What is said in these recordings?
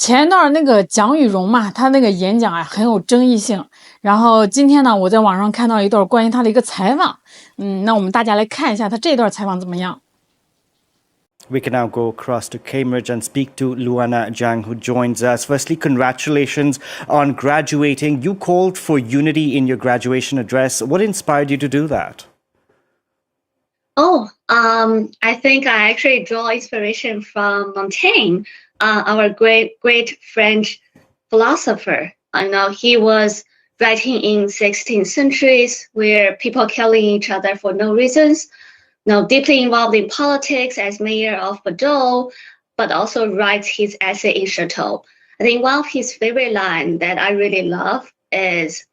前一段那个蒋雨融嘛，他那个演讲啊很有争议性。然后今天呢，我在网上看到一段关于他的一个采访，那我们大家来看一下他这段采访怎么样。We can now go across to Cambridge and speak to Luana Zhang, who joins us. Firstly, congratulations on graduating. You called for unity in your graduation address. What inspired you to do that? I think I actually draw inspiration from Montaigne, our great French philosopher. I know he was writing in 16th centuries where people killing each other for no reasons. Deeply involved in politics as mayor of Bordeaux, but also writes his essay in Chateau. I think one of his favorite lines that I really love is,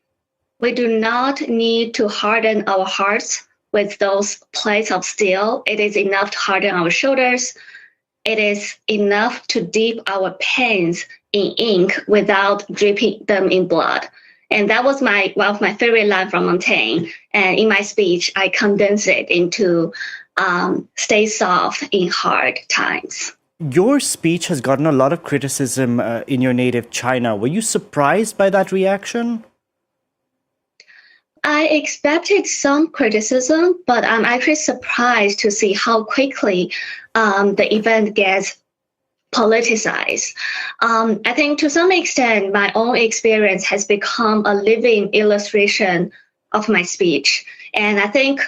"We do not need to harden our hearts with those plates of steel. It is enough to harden our shoulders. It is enough to dip our pens in ink without dripping them in blood." And that was one of my favorite lines from Montaigne. And in my speech, I condense it into stay soft in hard times. Your speech has gotten a lot of criticism in your native China. Were you surprised by that reaction? I expected some criticism, but I'm actually surprised to see how quickly the event gets politicized. I think to some extent, my own experience has become a living illustration of my speech. And I think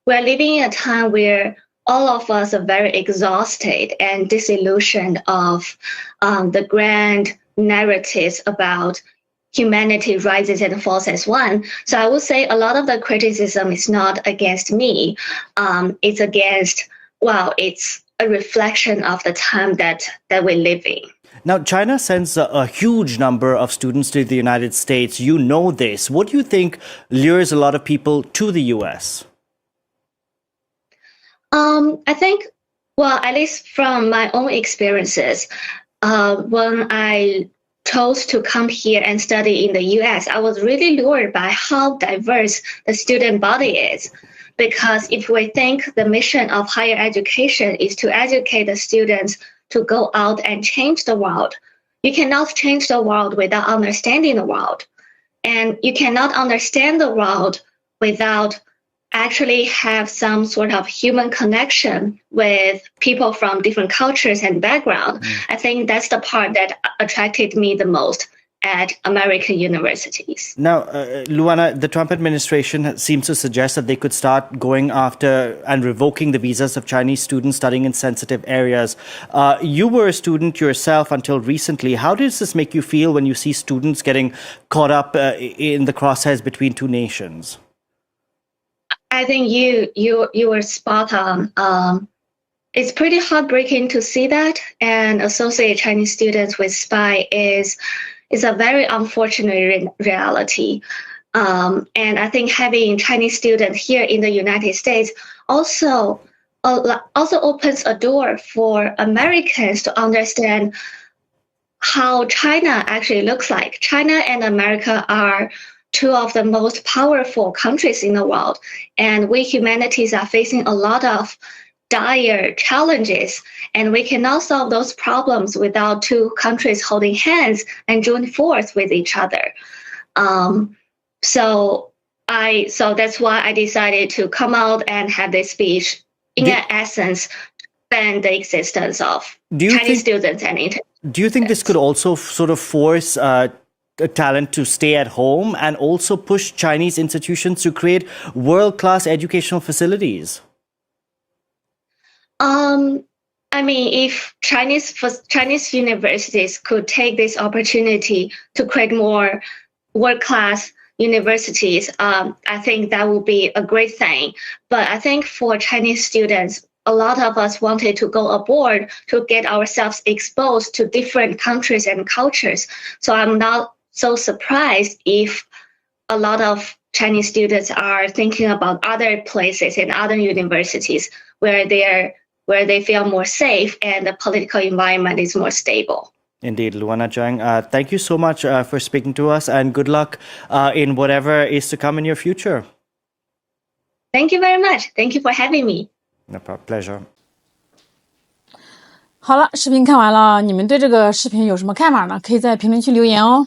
we're living in a time where all of us are very exhausted and disillusioned of the grand narratives about humanity rises and falls as one. So I would say a lot of the criticism is not against me. It's against, it's a reflection of the time that we live in. Now, China sends a huge number of students to the United States. You know this. What do you think lures a lot of people to the US? I think, at least from my own experiences, when I chose to come here and study in the US, I was really lured by how diverse the student body is. Because if we think the mission of higher education is to educate the students to go out and change the world, you cannot change the world without understanding the world. And you cannot understand the world without actually have some sort of human connection with people from different cultures and background. I think that's the part that attracted me the most at American universities. Now, Luana, the Trump administration seems to suggest that they could start going after and revoking the visas of Chinese students studying in sensitive areas. You were a student yourself until recently. How does this make you feel when you see students getting caught up in the crosshairs between two nations? I think you were spot on. It's pretty heartbreaking to see that, and associate Chinese students with spy is a very unfortunate reality. And I think having Chinese students here in the United States also opens a door for Americans to understand how China actually looks like. China and America are two of the most powerful countries in the world, and we humanities are facing a lot of dire challenges, and we cannot solve those problems without two countries holding hands and join force with each other. So that's why I decided to come out and have this speech. In essence, ban the existence of Chinese students and international. Do you think this could also sort of force talent to stay at home and also push Chinese institutions to create world-class educational facilities? I mean, if Chinese universities could take this opportunity to create more world-class universities, I think that would be a great thing. But I think for Chinese students, a lot of us wanted to go abroad to get ourselves exposed to different countries and cultures. So I'm not so surprised if a lot of Chinese students are thinking about other places and other universities where they feel more safe and the political environment is more stable. Indeed, Luana Zhang, thank you so much for speaking to us, and good luck in whatever is to come in your future. Thank you very much. Thank you for having me. No problem. Pleasure. 好了，视频看完了，你们对这个视频有什么看法呢？可以在评论区留言哦。